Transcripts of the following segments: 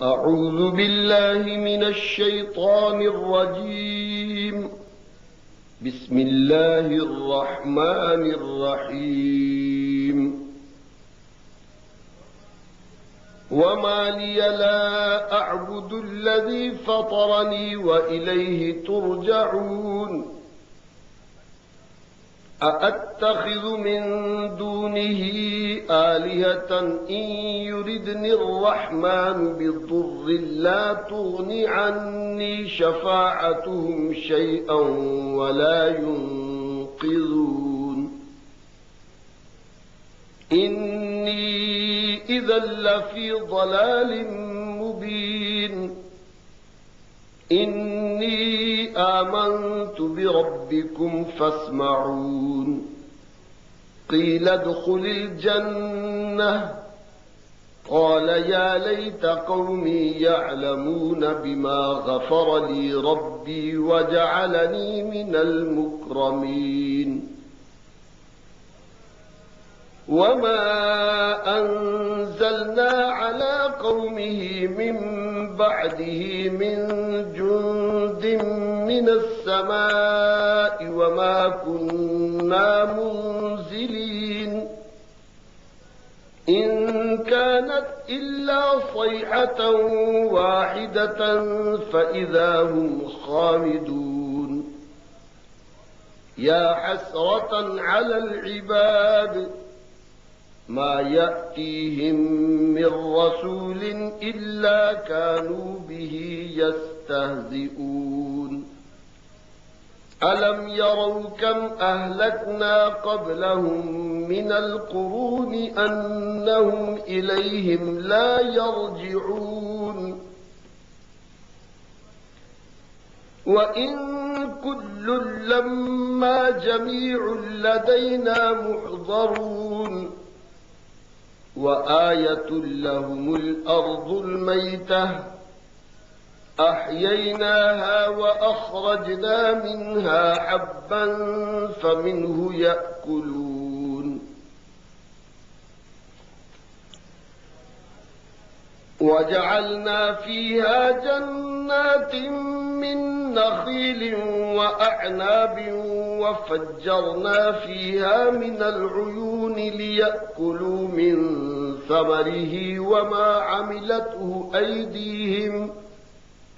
أعوذ بالله من الشيطان الرجيم. بسم الله الرحمن الرحيم. وما لي لا أعبد الذي فطرني وإليه ترجعون. أأتخذ من دونه آلهة إن يردني الرحمن بضر لا تغن عني شفاعتهم شيئا ولا ينقذون. إني إذا لفي ضلال مبين. إني آمنت بربكم فاسمعون. قيل ادخل الجنة. قال يا ليت قومي يعلمون بما غفر لي ربي وجعلني من المكرمين. وما أنزلنا على قومه من بعده من جند من السماء وما كنا منزلين. إن كانت إلا صيحة واحدة فإذا هم خامدون. يا حسرة على العباد ما يأتيهم من رسول إلا كانوا به يستهزئون. ألم يروا كم أهلكنا قبلهم من القرون أنهم إليهم لا يرجعون. وإن كل لما جميع لدينا محضرون. وآية لهم الأرض الميتة أحييناها وأخرجنا منها حبا فمنه يأكلون. وجعلنا فيها جنات من نخيل وأعناب وفجرنا فيها من العيون ليأكلوا من ثمره وما عملته أيديهم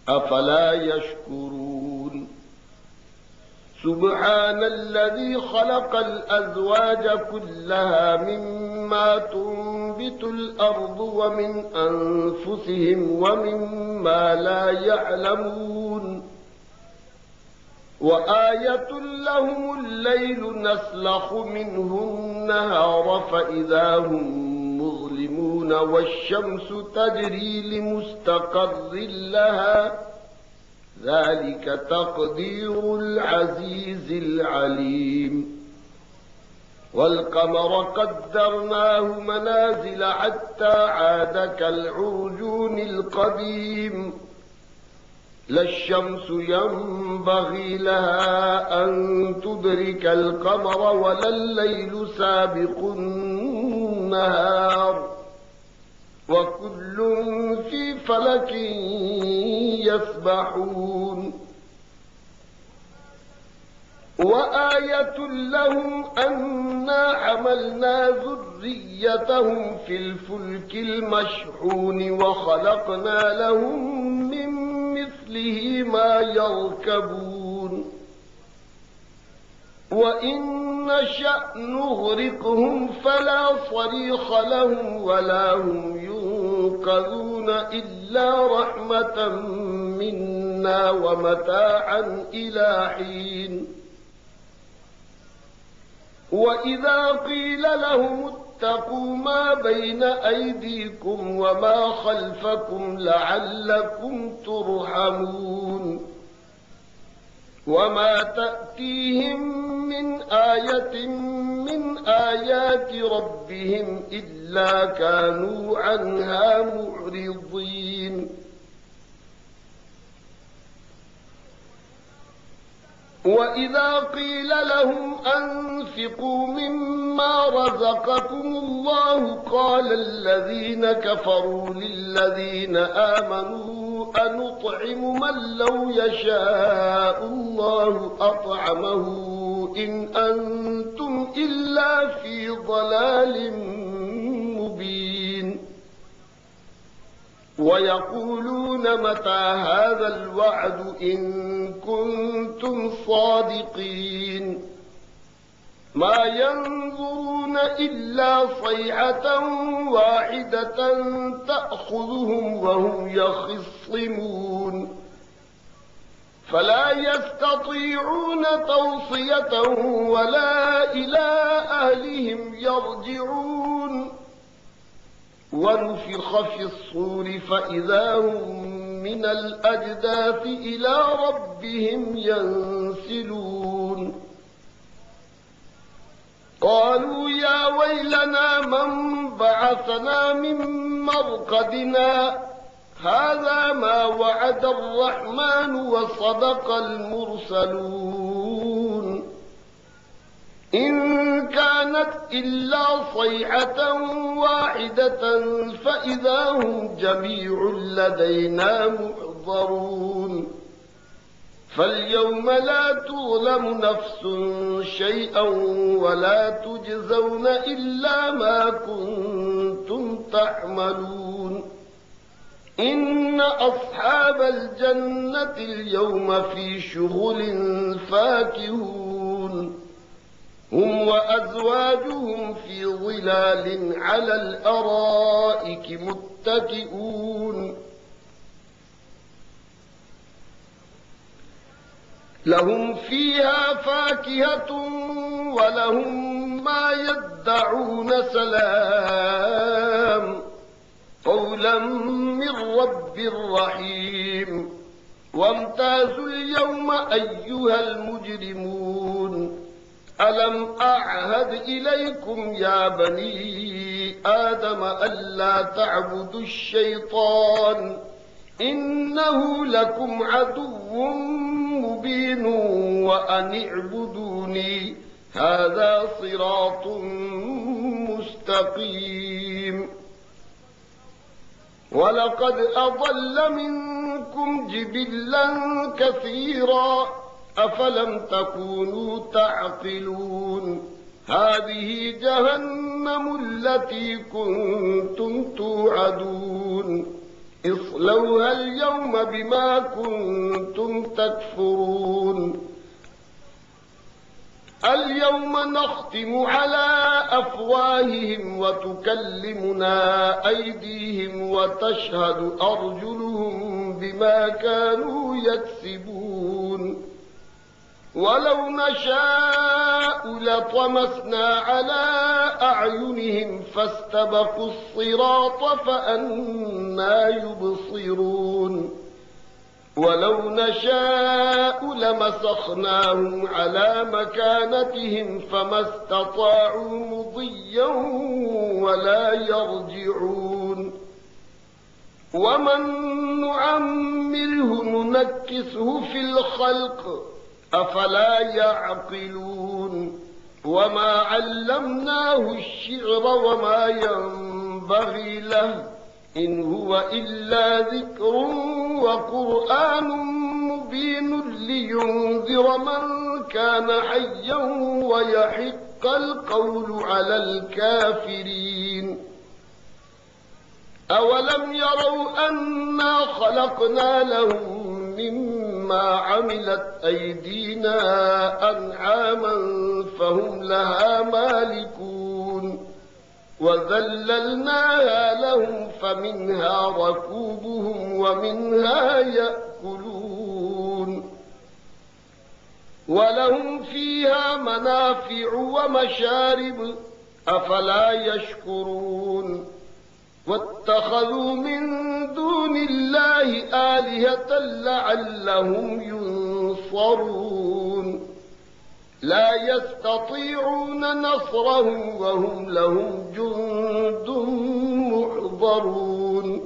أفلا يشكرون. سبحان الذي خلق الأزواج كلها مما تنبت الأرض ومن أنفسهم ومما لا يعلمون. وآية لهم الليل نسلخ منه النهار فإذا هم مظلمون والشمس تجري لمستقر لها ذلك تقدير العزيز العليم. والقمر قدرناه منازل حتى عاد كالعرجون القديم. لا الشمس ينبغي لها أن تدرك القمر ولا الليل سابق النهار وكل في فلك يسبحون. وآية لهم أنا حملنا ذريتهم في الفلك المشحون وخلقنا لهم من مثله ما يركبون. وإن نشأ نغرقهم فلا صريخ لهم ولا هم ينقذون إلا رحمة منا ومتاعا إلى حين. وإذا قيل لهم اتقوا ما بين أيديكم وما خلفكم لعلكم ترحمون. وما تأتيهم من آية من آيات ربهم إلا كانوا عنها معرضين. وإذا قيل لهم أنفقوا مما رزقكم الله قال الذين كفروا للذين آمنوا أنطعم من لو يشاء الله أطعمه إن أنتم إلا في ضلال مبين ويقولون متى هذا الوعد إن كنتم صادقين ما ينظرون إلا صيحة واحدة تأخذهم وهم يخصمون فلا يستطيعون توصية ولا إلى أهلهم يرجعون ونفخ في الصور فإذا هم من الأجداث إلى ربهم ينسلون قالوا يا ويلنا من بعثنا من مرقدنا هذا ما وعد الرحمن وصدق المرسلون إن كانت إلا صيحة واحدة فإذا هم جميع لدينا محضرون فاليوم لا تظلم نفس شيئا ولا تجزون إلا ما كنتم تعملون إن أصحاب الجنة اليوم في شغل فاكهون هم وأزواجهم في ظلال على الأرائك متكئون لهم فيها فاكهة ولهم ما يدعون سلام قولا من رب رحيم وامتازوا اليوم أيها المجرمون ألم أعهد إليكم يا بني آدم ألا تعبدوا الشيطان إنه لكم عدو مبين وأن اعبدوني هذا صراط مستقيم ولقد أضل منكم جبلا كثيرا أفلم تكونوا تعقلون هذه جهنم التي كنتم توعدون اصلوها اليوم بما كنتم تكفرون اليوم نختم على أفواههم وتكلمنا أيديهم وتشهد أرجلهم بما كانوا يكسبون ولو نشاء لطمسنا على أعينهم فاستبقوا الصراط فأنى يبصرون ولو نشاء لمسخناهم على مكانتهم فما استطاعوا مضيا ولا يرجعون ومن نعمره ننكسه في الخلق أفلا يعقلون وما علمناه الشعر وما ينبغي له إن هو إلا ذكر وقرآن مبين لينذر من كان حيا ويحق القول على الكافرين أولم يروا أنا خلقنا لهم مما عملت أيدينا أنعاما فهم لها مالكون وذللناها لهم فمنها ركوبهم ومنها يأكلون ولهم فيها منافع ومشارب أفلا يشكرون واتخذوا من دون الله آلهة لعلهم ينصرون لا يستطيعون نصرهم وهم لهم جند محضرون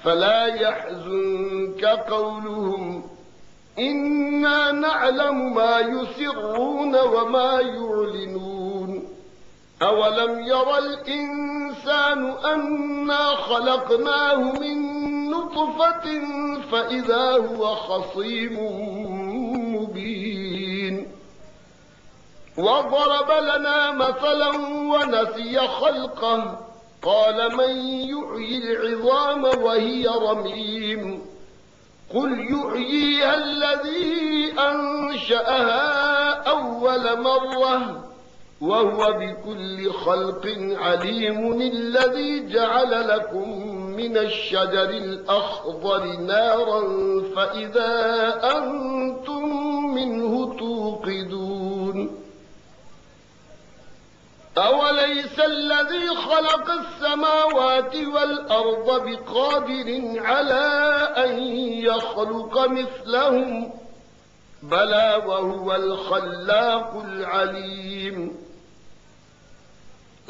فلا يحزنك قولهم إنا نعلم ما يسرون وما يعلنون أولم ير الإنسان أنا خلقناه من نطفة فإذا هو خصيم مبين وضرب لنا مثلا ونسي خلقه قال من يحيي العظام وهي رميم قل يحييها الذي أنشأها أول مرة وهو بكل خلق عليم الذي جعل لكم من الشجر الأخضر نارا فإذا أنتم منه توقدون أوليس الذي خلق السماوات والأرض بقادر على أن يخلق مثلهم بلى وهو الخلاق العليم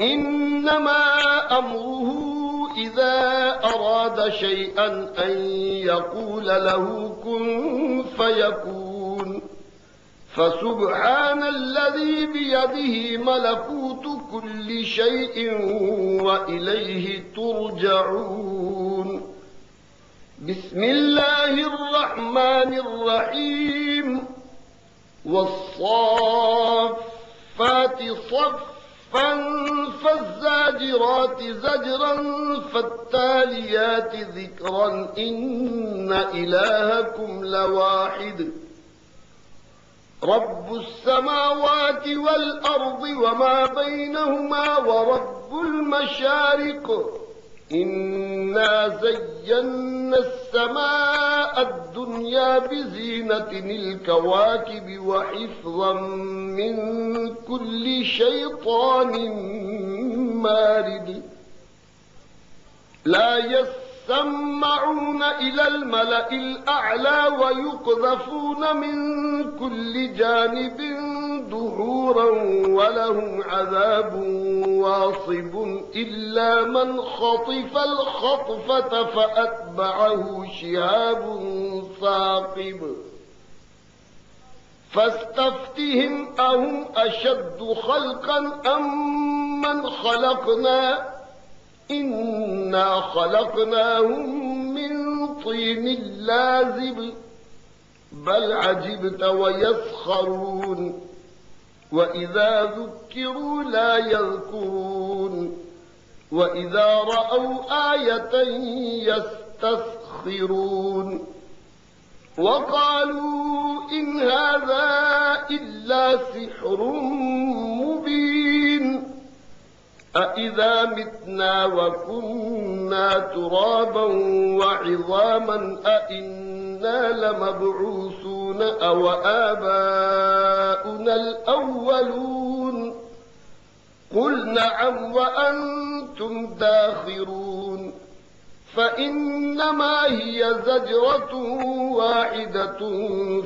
إنما أمره إذا أراد شيئا أن يقول له كن فيكون فسبحان الذي بيده ملكوت كل شيء وإليه ترجعون بسم الله الرحمن الرحيم والصافات صفا فالزاجرات زجرا فالتاليات ذكرا إن إلهكم لواحد رب السماوات والأرض وما بينهما ورب المشارق إنا زينا السماء الدنيا بزينة الكواكب وحفظا من كل شيطان مارد لا يسمعون إلى الملأ الأعلى ويقذفون من كل جانب دحورا ولهم عذاب واصب إلا من خطف الخطفة فأتبعه شهاب ثاقب فاستفتهم أهم أشد خلقا أم من خلقنا إنا خلقناهم من طين لازب بل عجبت ويسخرون وإذا ذكروا لا يذكرون وإذا رأوا آية يستسخرون وقالوا إن هذا إلا سحر مبين أإذا متنا وكنا ترابا وعظاما أإنا لمبعوثون أو آباؤنا الأولون قل نعم وأنتم داخرون فإنما هي زجرة واحدة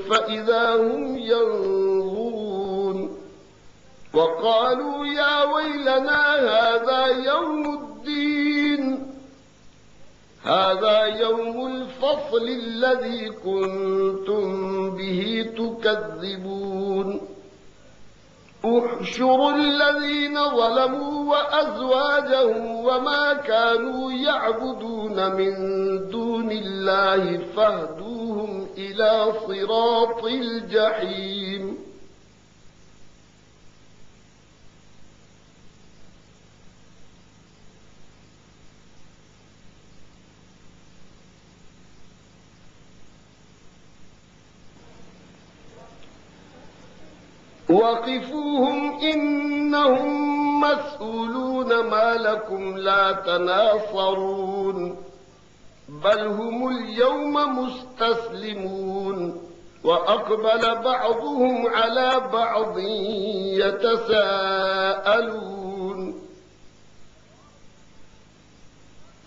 فإذا هم ينظرون وقالوا يا ويلنا هذا يوم الفصل الذي كنتم به تكذبون احشروا الذين ظلموا وأزواجهم وما كانوا يعبدون من دون الله فاهدوهم إلى صراط الجحيم وقفوهم إنهم مسؤولون ما لكم لا تناصرون بل هم اليوم مستسلمون وأقبل بعضهم على بعض يتساءلون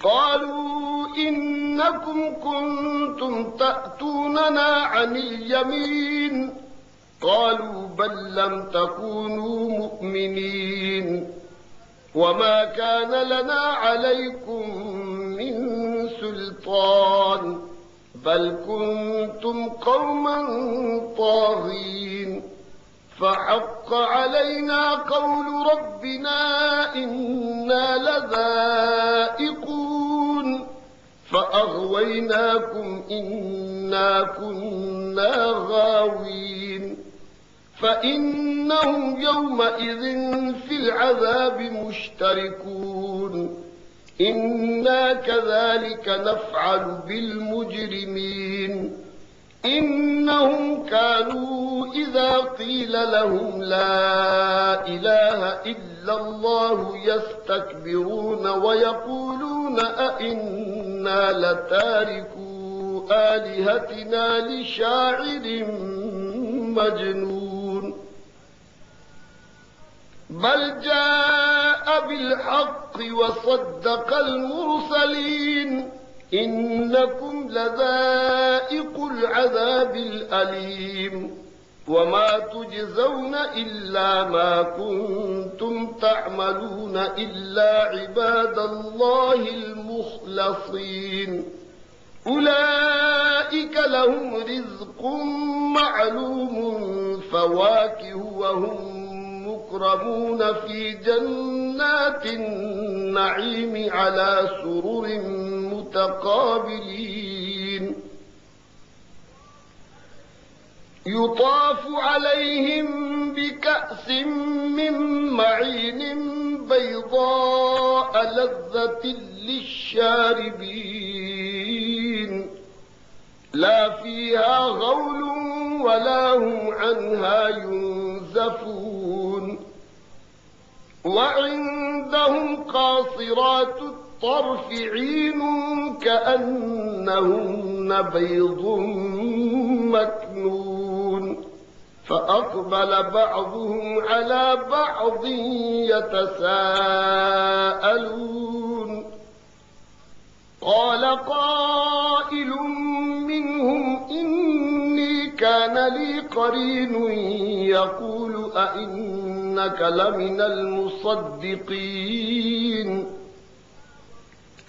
قالوا إنكم كنتم تأتوننا عن اليمين قالوا بل لم تكونوا مؤمنين وما كان لنا عليكم من سلطان بل كنتم قوما طاغين فحق علينا قول ربنا إنا لذائقون فأغويناكم إنا كنا غاوين فإنهم يومئذ في العذاب مشتركون إنا كذلك نفعل بالمجرمين إنهم كانوا إذا قيل لهم لا إله إلا الله يستكبرون ويقولون أئنا لتاركو آلهتنا لشاعر مجنون بل جاء بالحق وصدق المرسلين إنكم لذائق العذاب الأليم وما تجزون إلا ما كنتم تعملون إلا عباد الله المخلصين أولئك لهم رزق معلوم فواكه وهم مكرمون في جنات النعيم على سرر متقابلين يطاف عليهم بكأس من معين بيضاء لذة للشاربين لا فيها غول ولا هم عنها ينزفون وعندهم قاصرات الطرف عين كأنهن بيض مكنون فأقبل بعضهم على بعض يتساءلون قال قائل منهم إني كان لي قرين يقول أئنك لمن المصدقين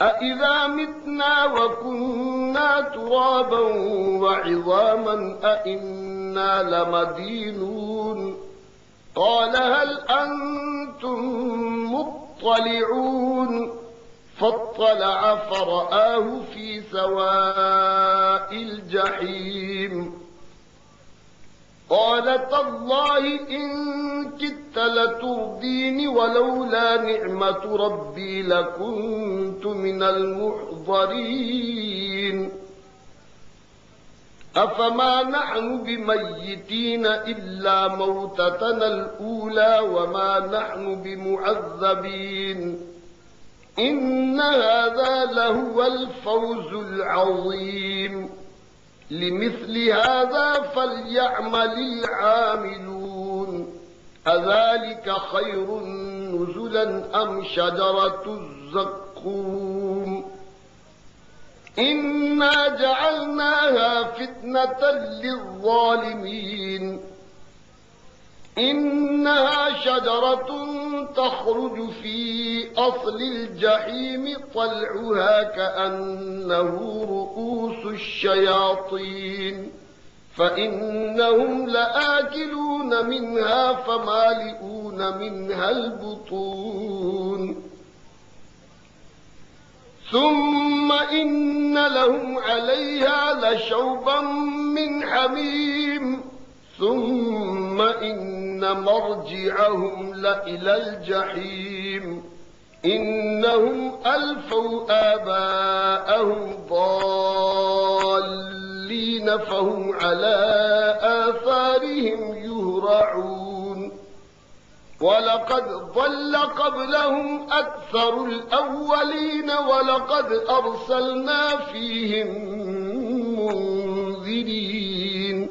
أإذا متنا وكنا ترابا وعظاما أئنا لمدينون قال هل أنتم مطلعون فاطلع فرآه في سواء الجحيم قال تالله إن كدت لتردين ولولا نعمة ربي لكنت من المحضرين أفما نحن بميتين إلا موتتنا الأولى وما نحن بمعذبين إن هذا لهو الفوز العظيم لمثل هذا فليعمل العاملون أذلك خير نزلا أم شجرة الزقوم إنا جعلناها فتنة للظالمين إنها شجرة تخرج في أصل الجحيم طلعها كأنه رؤوس الشياطين فإنهم لآكلون منها فمالئون منها البطون ثم إن لهم عليها لشوبا من حميم ثم إن مرجعهم لإلى الجحيم إنهم ألفوا آباءهم ضالين فهم على آثارهم يهرعون ولقد ضل قبلهم أكثر الأولين ولقد أرسلنا فيهم منذرين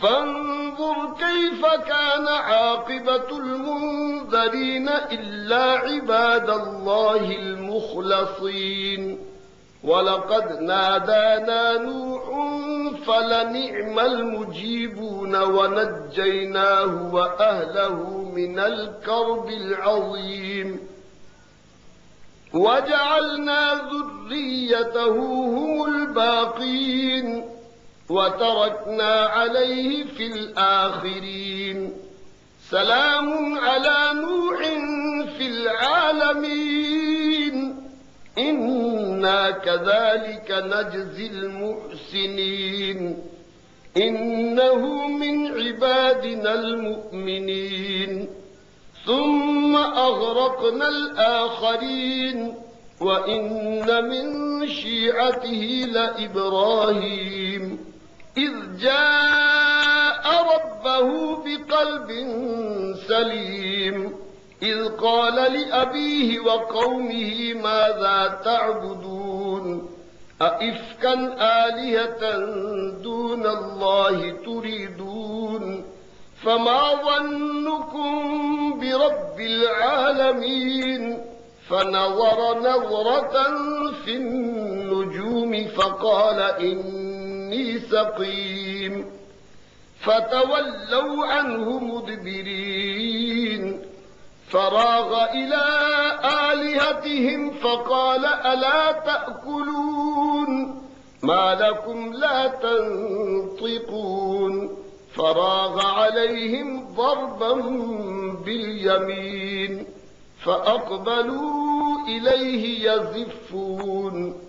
فانظر كيف كان عاقبة المنذرين إلا عباد الله المخلصين ولقد نادانا نوح فلنعم المجيبون ونجيناه وأهله من الكرب العظيم وجعلنا ذريته هم الباقين وتركنا عليه في الآخرين سلام على نوح في العالمين إنا كذلك نجزي المحسنين إنه من عبادنا المؤمنين ثم أغرقنا الآخرين وإن من شيعته لإبراهيم إذ جاء ربه بقلب سليم إذ قال لأبيه وقومه ماذا تعبدون أئفكا آلهة دون الله تريدون فما ظنكم برب العالمين فنظر نظرة في النجوم فقال إني سقيم فتولوا عنه مدبرين فراغ إلى آلهتهم فقال ألا تأكلون ما لكم لا تنطقون فراغ عليهم ضربا باليمين فأقبلوا إليه يزفون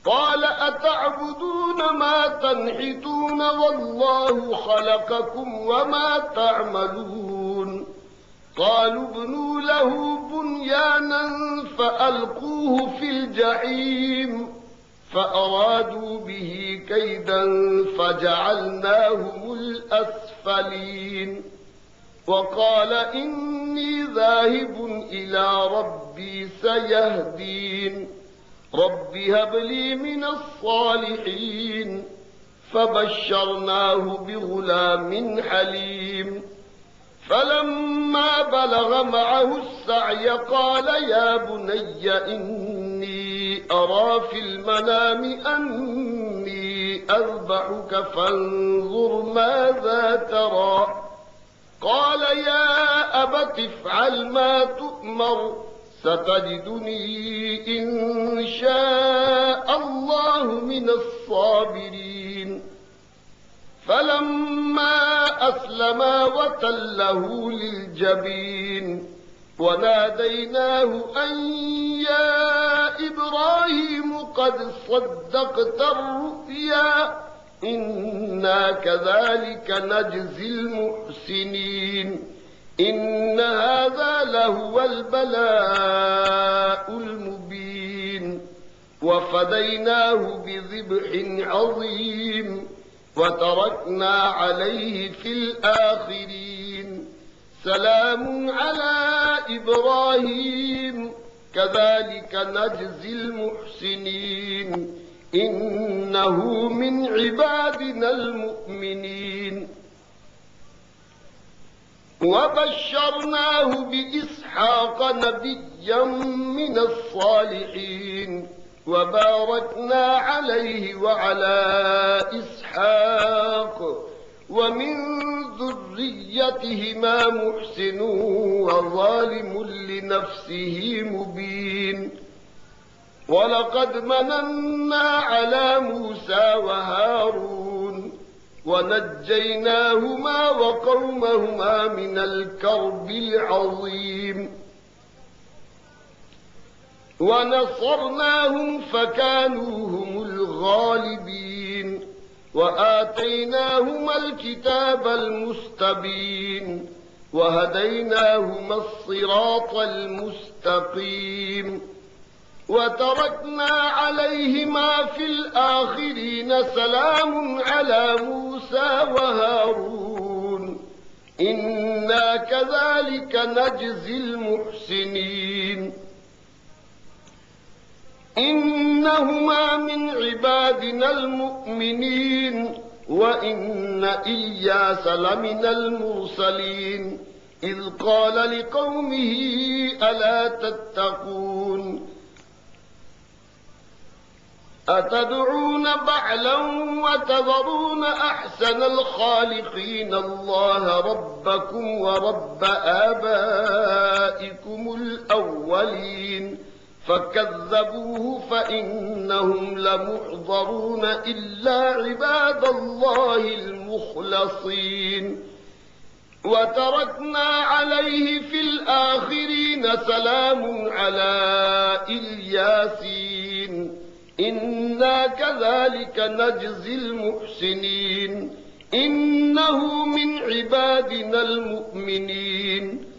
قال أتعبدون ما تنحتون والله خلقكم وما تعملون قالوا ابنوا له بنيانا فألقوه في الجحيم فأرادوا به كيدا فجعلناهم الأسفلين وقال إني ذاهب إلى ربي سيهدين رب هب لي من الصالحين فبشرناه بغلام حليم فلما بلغ معه السعي قال يا بني إني أرى في المنام أني أذبحك فانظر ماذا ترى قال يا أبت افعل ما تؤمر ستجدني إن شاء الله من الصابرين فلما أسلما وتله للجبين وناديناه أن يا إبراهيم قد صدقت الرؤيا إنا كذلك نجزي المحسنين إن هذا لهو البلاء المبين وفديناه بذبح عظيم وتركنا عليه في الآخرين سلام على إبراهيم كذلك نجزي المحسنين إنه من عبادنا المؤمنين وبشرناه بإسحاق نبيا من الصالحين وباركنا عليه وعلى إسحاق ومن ذريتهما محسن وظالم لنفسه مبين ولقد مننا على موسى وهارون ونجيناهما وقومهما من الكرب العظيم ونصرناهم فكانوا هم الغالبين وآتيناهما الكتاب المستبين وهديناهما الصراط المستقيم وتركنا عليهما في الآخرين سلام على موسى وهارون إنا كذلك نجزي المحسنين إنهما من عبادنا المؤمنين وإن إلياس لمن المرسلين إذ قال لقومه ألا تتقون أتدعون بعلا وتذرون أحسن الخالقين الله ربكم ورب آبائكم الأولين فكذبوه فإنهم لمحضرون إلا عباد الله المخلصين وتركنا عليه في الآخرين سلام على الياسين إنا كذلك نجزي المحسنين إنه من عبادنا المؤمنين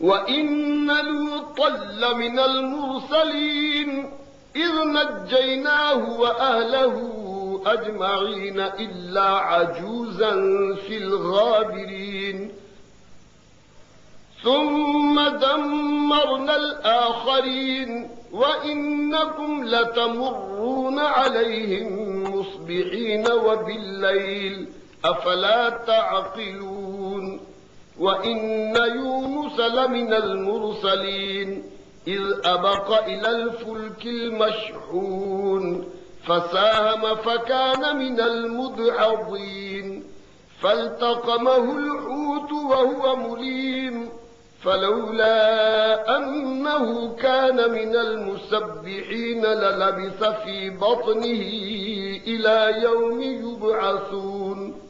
وإن لوطا لمن المرسلين إذ نجيناه وأهله أجمعين إلا عجوزا في الغابرين ثم دمرنا الآخرين وإنكم لتمرون عليهم مصبحين وبالليل أفلا تعقلون وإن يونس لمن المرسلين إذ أبق إلى الفلك المشحون فساهم فكان من المدحضين فالتقمه الحوت وهو مليم فلولا أنه كان من المسبحين للبث في بطنه إلى يوم يبعثون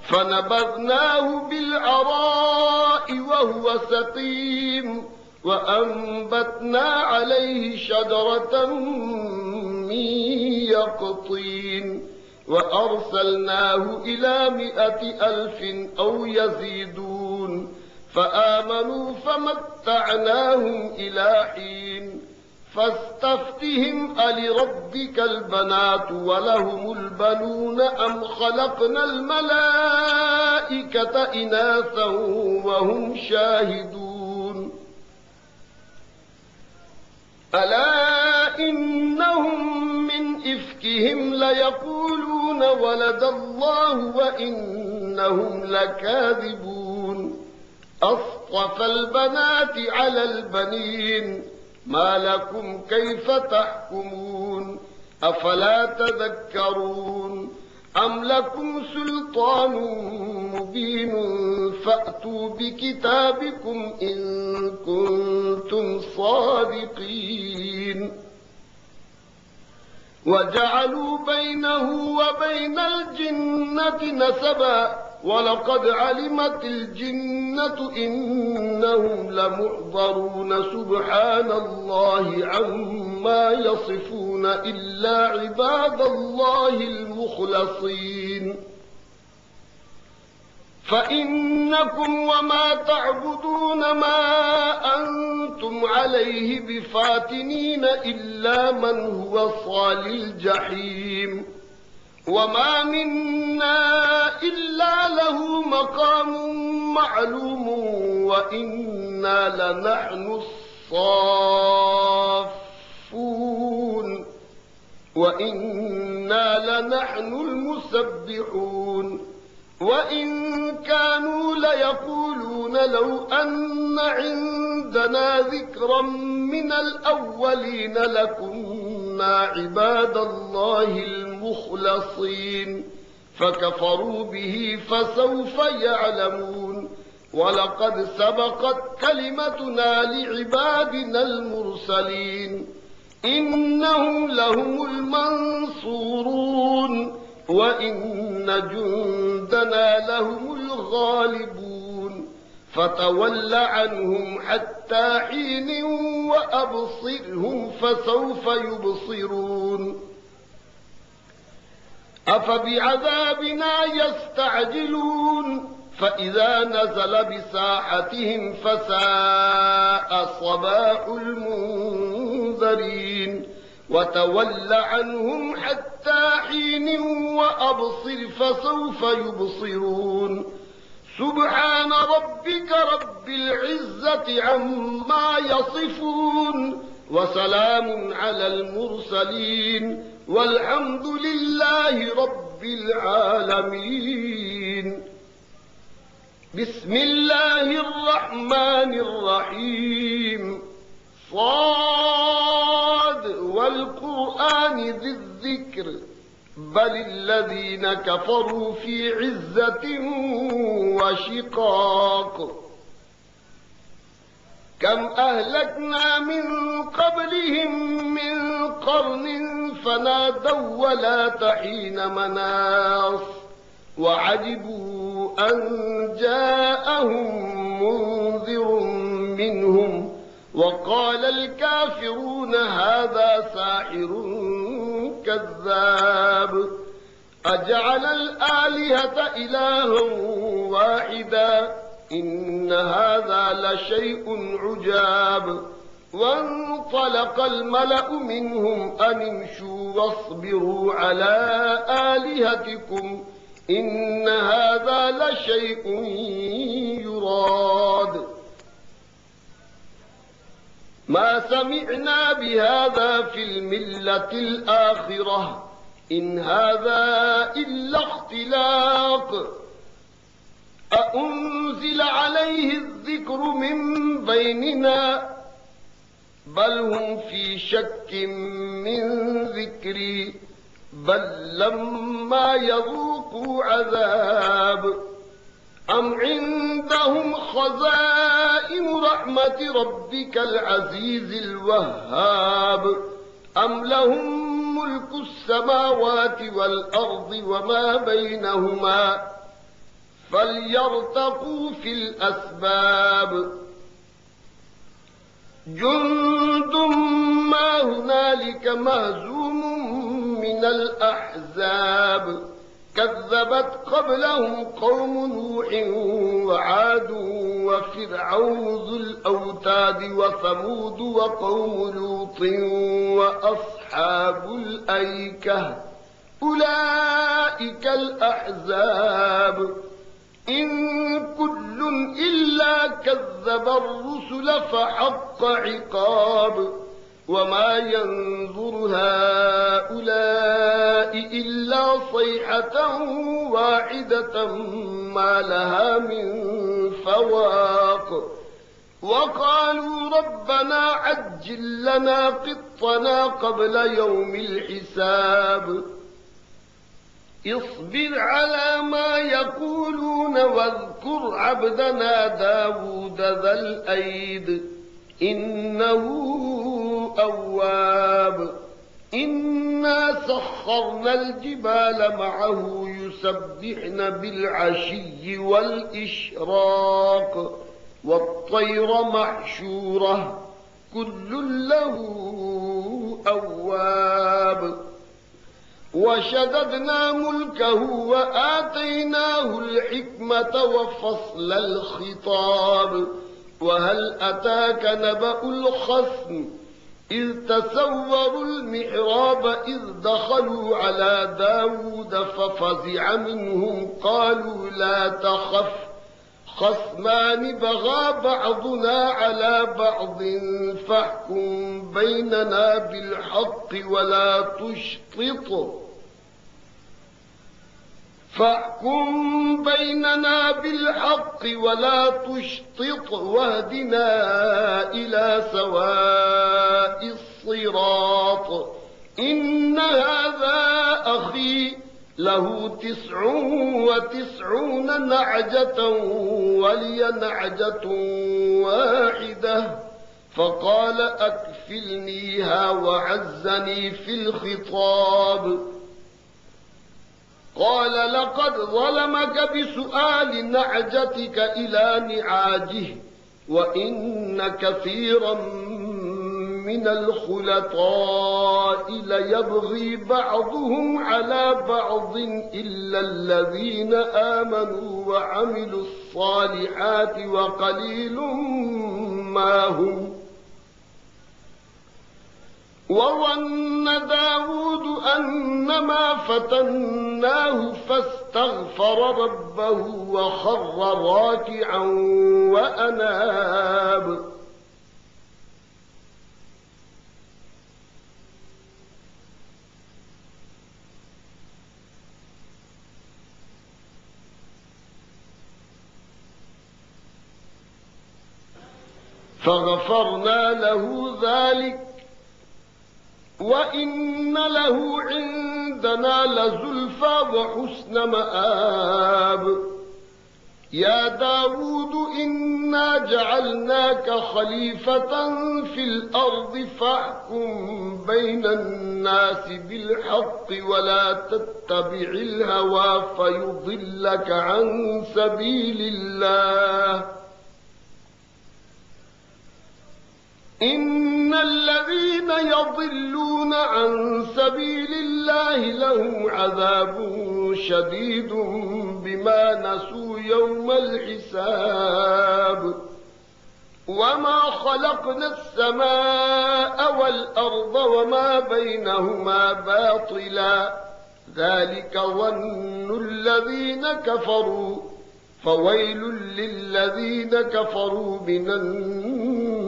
فنبذناه بالعراء وهو سقيم وأنبتنا عليه شجرة من يقطين وأرسلناه إلى 100,000 أو يزيدون فآمنوا فمتعناهم إلى حين فاستفتهم ألربك البنات ولهم البنون أم خلقنا الملائكة إناثا وهم شاهدون ألا إنهم من إفكهم ليقولون ولد الله وإنهم لكاذبون أصطفى البنات على البنين ما لكم كيف تحكمون أفلا تذكرون أم لكم سلطان مبين فأتوا بكتابكم إن كنتم صادقين وجعلوا بينه وبين الجنة نسبا ولقد علمت الجنة إنهم لمحضرون سبحان الله عما يصفون إلا عباد الله المخلصين فإنكم وما تعبدون ما أنتم عليه بفاتنين إلا من هو صال الجحيم وما منا إلا له مقام معلوم وإنا لنحن الصافون وإنا لنحن المسبحون وإن كانوا ليقولون لو أن عندنا ذكرا من الأولين لكنا عباد الله المخلصين فكفروا به فسوف يعلمون ولقد سبقت كلمتنا لعبادنا المرسلين إنهم لهم المنصورون وإن جندنا لهم الغالبون فتول عنهم حتى حين وأبصرهم فسوف يبصرون أفبعذابنا يستعجلون فإذا نزل بساحتهم فساء صباح المنذرين وتول عنهم حتى حين وأبصر فسوف يبصرون سبحان ربك رب العزة عما يصفون وسلام على المرسلين والحمد لله رب العالمين بسم الله الرحمن الرحيم صاد والقرآن القرآن ذي الذكر بل الذين كفروا في عزة وشقاق كم أهلكنا من قبلهم من قرن فنادوا ولا تحين مناص وعجبوا أن جاءهم منذر منهم وقال الكافرون هذا ساحر كذاب أجعل الآلهة إلها واحدا إن هذا لشيء عجاب وانطلق الملأ منهم أن امشوا واصبروا على آلهتكم إن هذا لشيء يراد ما سمعنا بهذا في الملة الآخرة إن هذا إلا اختلاق أأنزل عليه الذكر من بيننا بل هم في شك من ذكري بل لما يذوقوا عذاب أم عندهم خزائن رحمة ربك العزيز الوهاب أم لهم ملك السماوات والأرض وما بينهما فليرتقوا في الأسباب جند ما هنالك مهزوم من الأحزاب كذبت قبلهم قوم نوح وعاد وفرعون ذو الأوتاد وثمود وقوم لوط وأصحاب الأيكة أولئك الأحزاب إن كل إلا كذب الرسل فحق عقاب وما ينظر هؤلاء إلا صيحة واحدة ما لها من فواق وقالوا ربنا عجل لنا قطنا قبل يوم الحساب اصبر على ما يقولون واذكر عبدنا داود ذا الأيد إنه أواب إنا سخرنا الجبال معه يسبحن بالعشي والإشراق والطير محشورة كل له أواب وشددنا ملكه وآتيناه الحكمة وفصل الخطاب وهل أتاك نبأ الخصم إذ تسوروا المحراب إذ دخلوا على داود ففزع منهم قالوا لا تخف خصمان بغى بعضنا على بعض فاحكم بيننا بالحق ولا تشطط واهدنا إلى سواء الصراط إن هذا أخي له 99 نعجة ولي نعجة واحدة فقال أكفلنيها وعزني في الخطاب قال لقد ظلمك بسؤال نعجتك إلى نعاجه وإن كثيرا من الخلطاء ليبغي بعضهم على بعض إلا الذين آمنوا وعملوا الصالحات وقليل ما هم وظن داود أنما فتناه فاستغفر ربه وخر راكعا وأناب فغفرنا له ذلك وإن له عندنا لزلفى وحسن مآب يا داود إنا جعلناك خليفة في الأرض فاحكم بين الناس بالحق ولا تتبع الهوى فيضلك عن سبيل الله إن الذين يضلون عن سبيل الله لهم عذاب شديد بما نسوا يوم الحساب وما خلقنا السماء والأرض وما بينهما باطلا ذلك ظن الذين كفروا فويل للذين كفروا من النار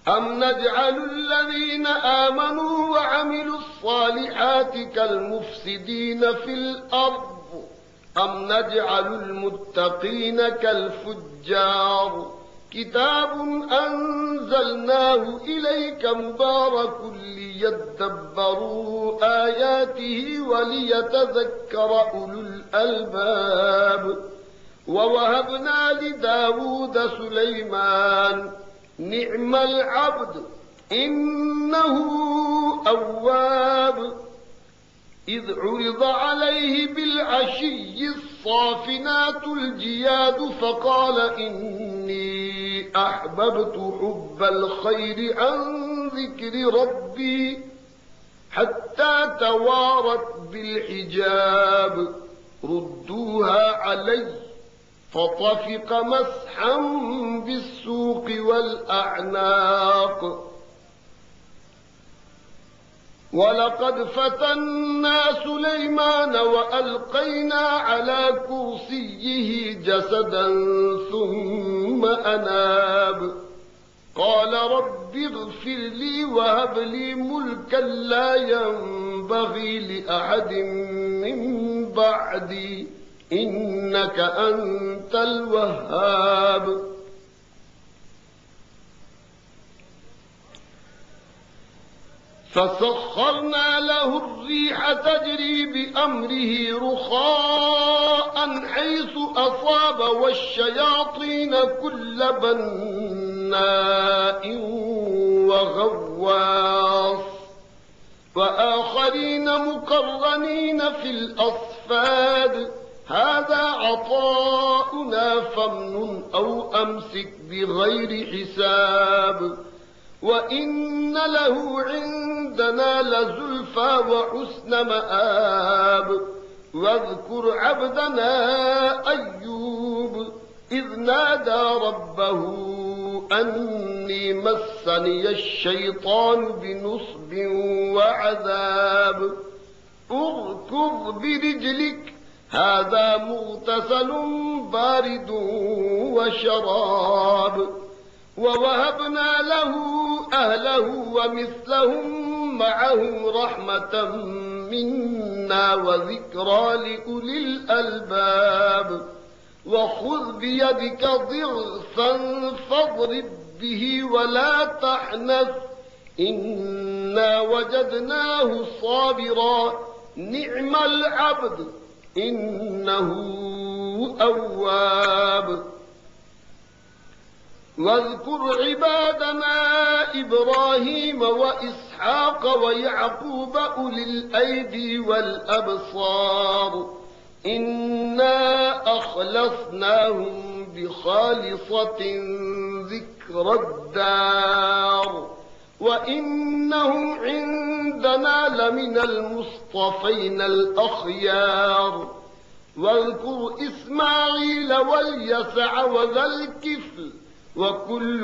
أم نجعل الذين آمنوا وعملوا الصالحات كالمفسدين في الأرض أم نجعل المتقين كالفجار كتاب أنزلناه إليك مبارك ليدبروا آياته وليتذكر أولو الألباب ووهبنا لداود سليمان نعم العبد إنه أواب إذ عرض عليه بالعشي الصافنات الجياد فقال إني أحببت حب الخير عن ذكر ربي حتى توارت بالحجاب ردوها علي فطفق مسحا بالسوق والأعناق ولقد فتنا سليمان وألقينا على كرسيه جسدا ثم أناب قال رب اغفر لي وهب لي ملكا لا ينبغي لأحد من بعدي إنك أنت الوهاب فسخرنا له الريح تجري بأمره رخاء حيث أصاب والشياطين كل بناء وغواص وآخرين مقرنين في الأصفاد هذا عطاؤنا فامنن أو أمسك بغير حساب وإن له عندنا لزلفى وحسن مآب واذكر عبدنا أيوب إذ نادى ربه أني مسني الشيطان بنصب وعذاب اركض برجلك هذا مغتسل بارد وشراب ووهبنا له أهله ومثلهم معهم رحمة منا وذكرى لأولي الألباب وخذ بيدك ضغثا فاضرب به ولا تحنث إنا وجدناه صابرا نعم العبد إنه أواب واذكر عبادنا إبراهيم وإسحاق ويعقوب أولي الأيدي والأبصار إنا أخلصناهم بخالصة ذكر الدار وإنهم عندنا لمن المصطفين الأخيار واذكر إسماعيل واليسع وذا الكفل وكل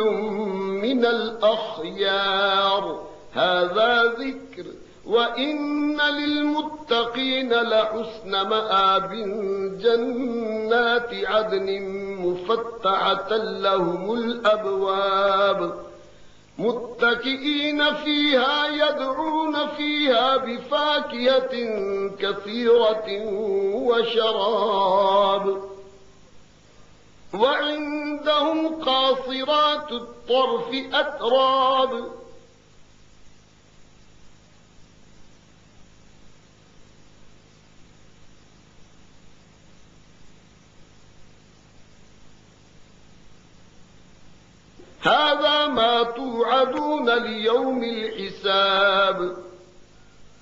من الأخيار هذا ذكر وإن للمتقين لحسن مآب جنات عدن مفتحة لهم الأبواب متكئين فيها يدعون فيها بفاكهة كثيرة وشراب وعندهم قاصرات الطرف أتراب هذا ما توعدون ليوم الحساب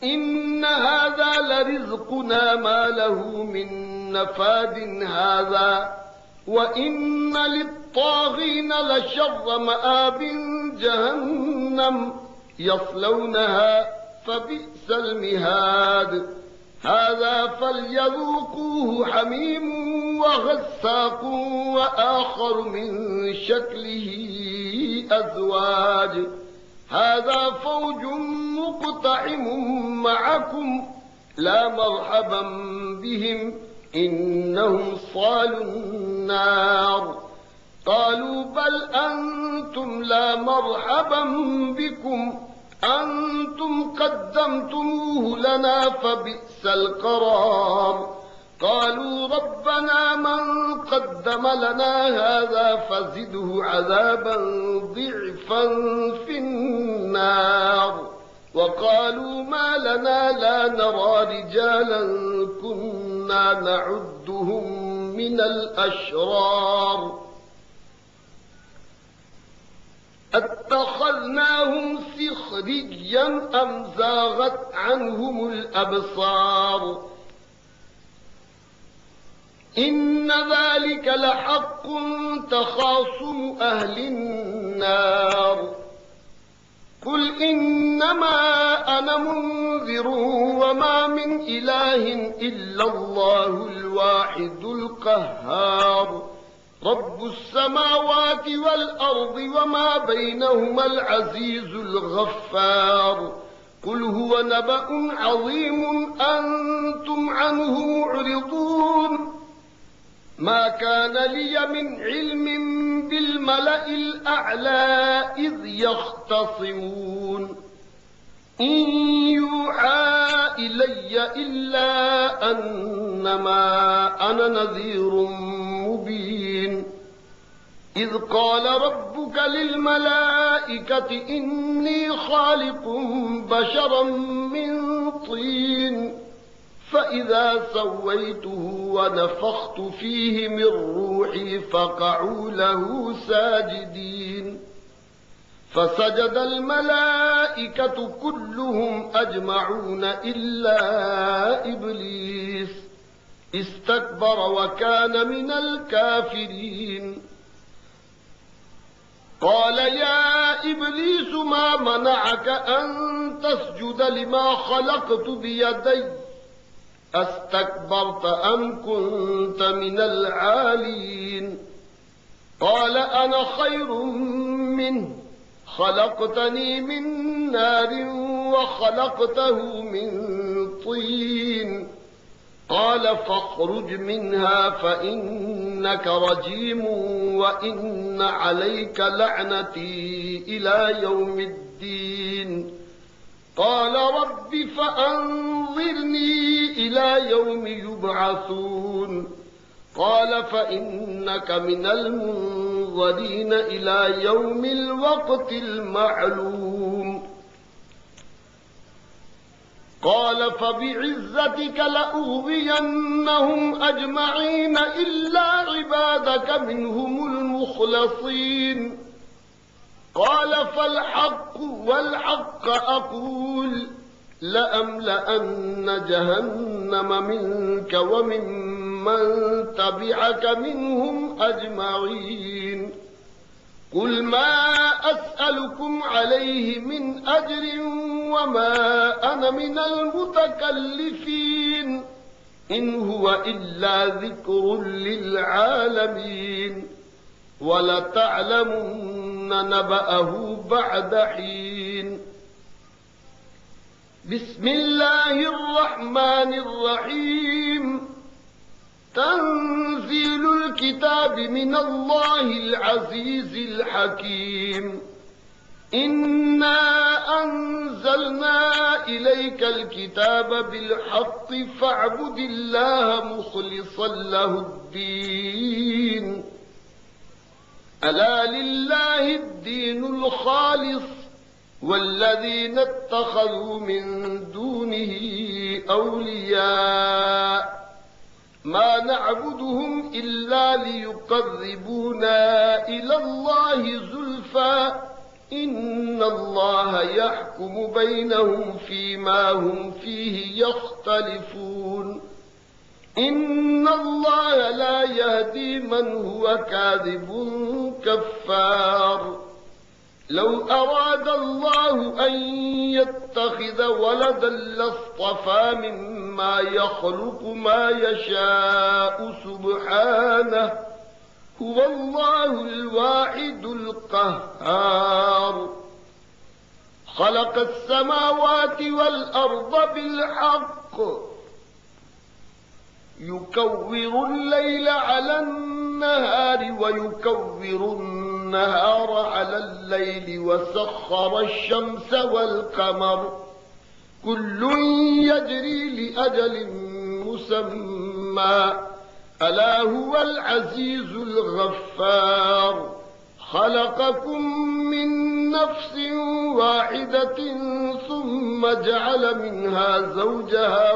إن هذا لرزقنا ما له من نفاد هذا وإن للطاغين لشر مآب جهنم يصلونها فبئس المهاد هذا فليذوقوه حميم وغساق وآخر من شكله أزواج هذا فوج مقتحم معكم لا مرحبا بهم إنهم صالوا النار قالوا بل أنتم لا مرحبا بكم أنتم قدمتموه لنا فبئس القرار قالوا ربنا من قدم لنا هذا فزده عذابا ضعفا في النار وقالوا ما لنا لا نرى رجالا كنا نعدهم من الأشرار اتخذناهم سخريا أم زاغت عنهم الأبصار إن ذلك لحق تخاصم أهل النار قل إنما أنا منذر وما من إله إلا الله الواحد القهار رب السماوات والأرض وما بينهما العزيز الغفار قل هو نبأ عظيم أنتم عنه معرضون ما كان لي من علم بالملأ الأعلى إذ يختصمون إن يوحى إلي إلا أنما أنا نذير مبين إذ قال ربك للملائكة إني خالق بشرا من طين فإذا سويته ونفخت فيه من روحي فقعوا له ساجدين فسجد الملائكة كلهم أجمعون إلا إبليس استكبر وكان من الكافرين قال يا إبليس ما منعك أن تسجد لما خلقت بيدي أستكبرت أم كنت من العالين قال أنا خير منه خلقتني من نار وخلقته من طين قال فاخرج منها فإنك رجيم وإن عليك لعنتي إلى يوم الدين قال رب فأنظرني إلى يوم يبعثون قال فإنك من المنظرين إلى يوم الوقت المعلوم قال فبعزتك لأغوينهم أجمعين إلا عبادك منهم المخلصين قال فالحق والحق أقول لأملأن جهنم منك وممن تبعك منهم أجمعين قل ما أسألكم عليه من أجر وما أنا من المتكلفين إن هو إلا ذكر للعالمين ولتعلمن نبأه بعد حين بسم الله الرحمن الرحيم تنزيل الكتاب من الله العزيز الحكيم إنا أنزلنا إليك الكتاب بالحق فاعبد الله مخلصا له الدين ألا لله الدين الخالص والذين اتخذوا من دونه أولياء ما نعبدهم إلا ليقربونا إلى الله زلفى إن الله يحكم بينهم فيما هم فيه يختلفون إن الله لا يهدي من هو كاذب كفار لو أراد الله أن يتخذ ولدا لاصطفى مما يخلق ما يشاء سبحانه هو الله الواحد القهار خلق السماوات والأرض بالحق يكور الليل على النهار ويكور النهار على الليل وسخر الشمس والقمر كل يجري لأجل مسمى ألا هو العزيز الغفار خلقكم من نفس واحدة ثم جعل منها زوجها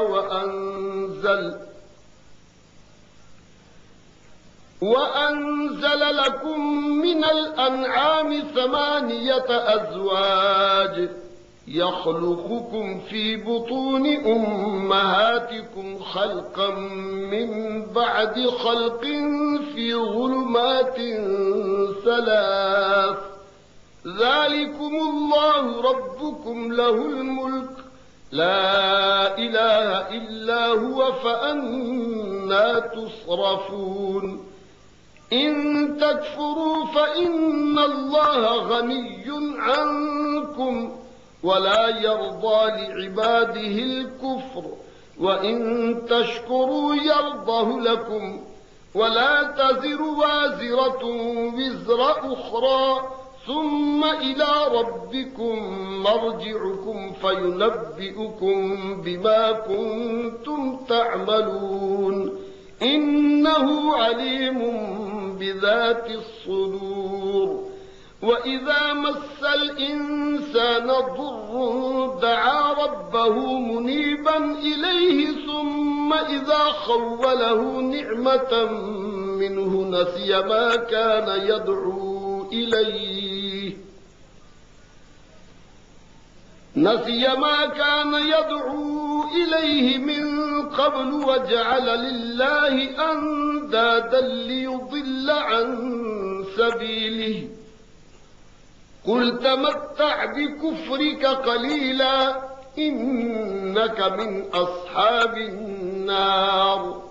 وأنزل لكم من الأنعام 8 أزواج يخلقكم في بطون أمهاتكم خلقا من بعد خلق في ظلمات 3 ذلكم الله ربكم له الملك لا إله إلا هو فأنى تصرفون إن تكفروا فإن الله غني عنكم ولا يرضى لعباده الكفر وإن تشكروا يرضه لكم ولا تزر وازرة وزر أخرى ثم إلى ربكم مرجعكم فينبئكم بما كنتم تعملون إنه عليم بذات الصدور وإذا مس الإنسان ضر دعا ربه منيبا إليه ثم إذا خوله نعمة منه نسي ما كان يدعو إليه من قبل وجعل لله أندادا ليضل عن سبيله قل تمتع بكفرك قليلا إنك من أصحاب النار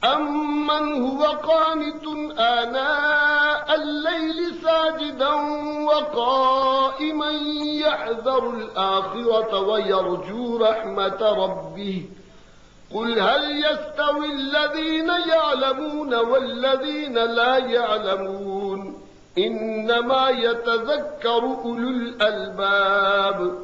أمن هو قانت آناء الليل ساجدا وقائما يحذر الآخرة ويرجو رحمة ربه قل هل يستوي الذين يعلمون والذين لا يعلمون إنما يتذكر أولو الألباب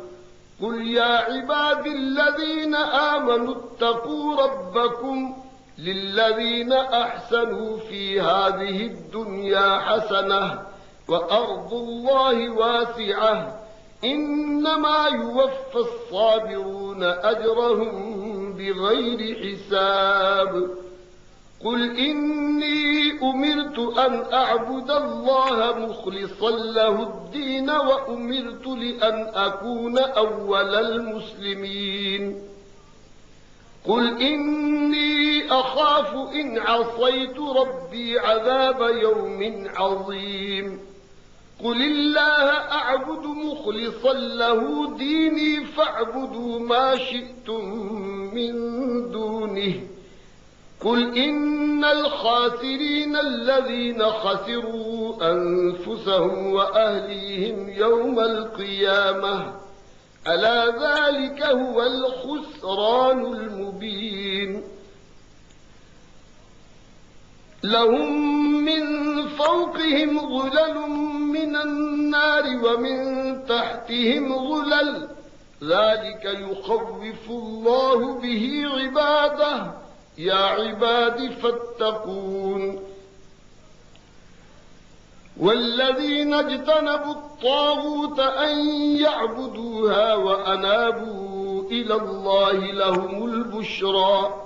قل يا عبادي الذين آمنوا اتقوا ربكم للذين أحسنوا في هذه الدنيا حسنة وأرض الله واسعة إنما يوفى الصابرون أجرهم بغير حساب قل إني أمرت أن أعبد الله مخلصا له الدين وأمرت لأن أكون أول المسلمين قل إني أخاف إن عصيت ربي عذاب يوم عظيم قل الله أعبد مخلصا له ديني فاعبدوا ما شئتم من دونه قل إن الخاسرين الذين خسروا أنفسهم وأهليهم يوم القيامة ألا ذلك هو الخسران المبين لهم من فوقهم ظلل من النار ومن تحتهم ظلل ذلك يخوف الله به عباده يا عباد فاتقون والذين اجتنبوا الطاغوت أن يعبدوها وأنابوا إلى الله لهم البشرى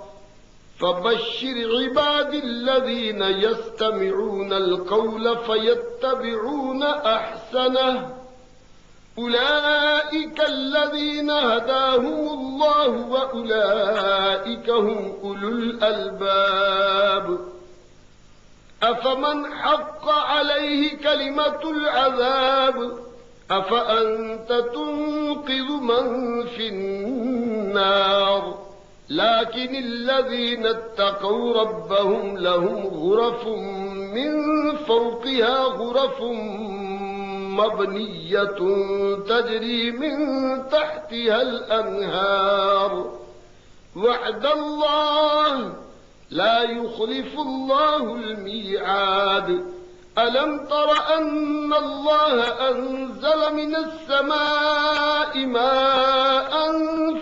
فبشر عبادي الذين يستمعون القول فيتبعون أحسنه أولئك الذين هداهم الله وأولئك هم أولو الألباب أفمن حق عليه كلمة العذاب أفأنت تنقذ من في النار لكن الذين اتقوا ربهم لهم غرف من فوقها غرف مبنية تجري من تحتها الأنهار وعد الله لا يخلف الله الميعاد ألم تر أن الله أنزل من السماء ماء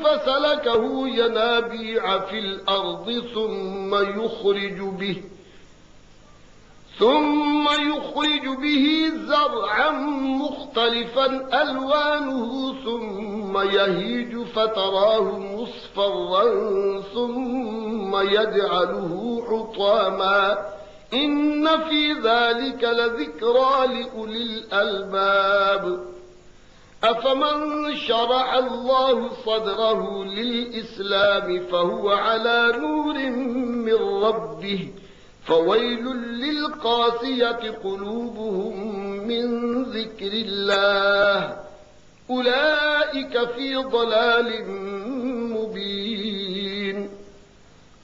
فسلكه ينابيع في الأرض ثم يخرج به زرعا مختلفا ألوانه ثم يهيج فتراه مصفرا ثم يجعله حطاما إن في ذلك لذكرى لأولي الألباب أفمن شرح الله صدره للإسلام فهو على نور من ربه فويل للقاسية قلوبهم من ذكر الله أولئك في ضلال مبين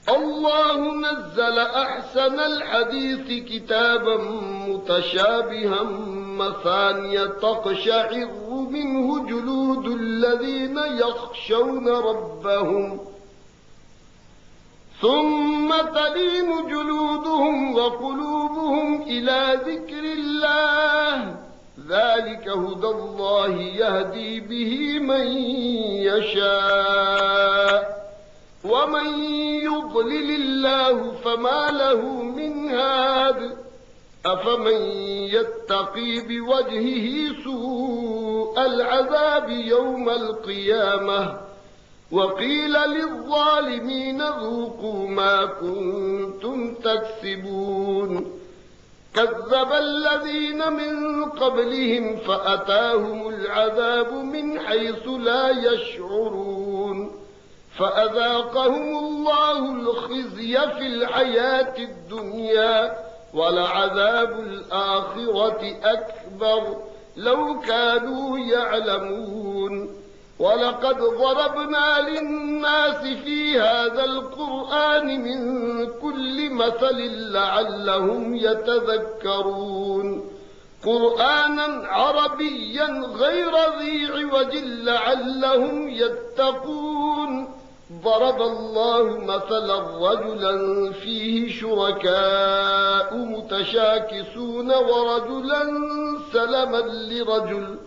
الله نزل أحسن الحديث كتابا متشابها مثانية تقشعر منه جلود الذين يخشون ربهم ثم تلين جلودهم وقلوبهم إلى ذكر الله ذلك هدى الله يهدي به من يشاء ومن يضلل الله فما له من هاد أفمن يتقي بوجهه سوء العذاب يوم القيامة وقيل للظالمين ذوقوا ما كنتم تكسبون كذب الذين من قبلهم فأتاهم العذاب من حيث لا يشعرون فأذاقهم الله الخزي في الحياة الدنيا ولعذاب الآخرة أكبر لو كانوا يعلمون ولقد ضربنا للناس في هذا القرآن من كل مثل لعلهم يتذكرون قرآنا عربيا غير ذي عوج لعلهم يتقون ضرب الله مثلا رجلا فيه شركاء متشاكسون ورجلا سلما لرجل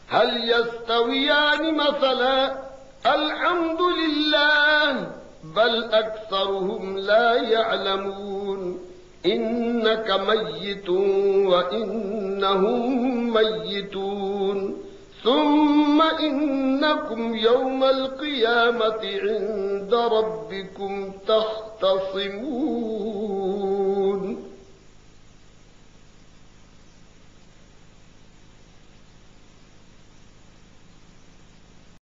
هل يستويان مثلا الحمد لله بل أكثرهم لا يعلمون إنك ميت وإنهم ميتون ثم إنكم يوم القيامة عند ربكم تختصمون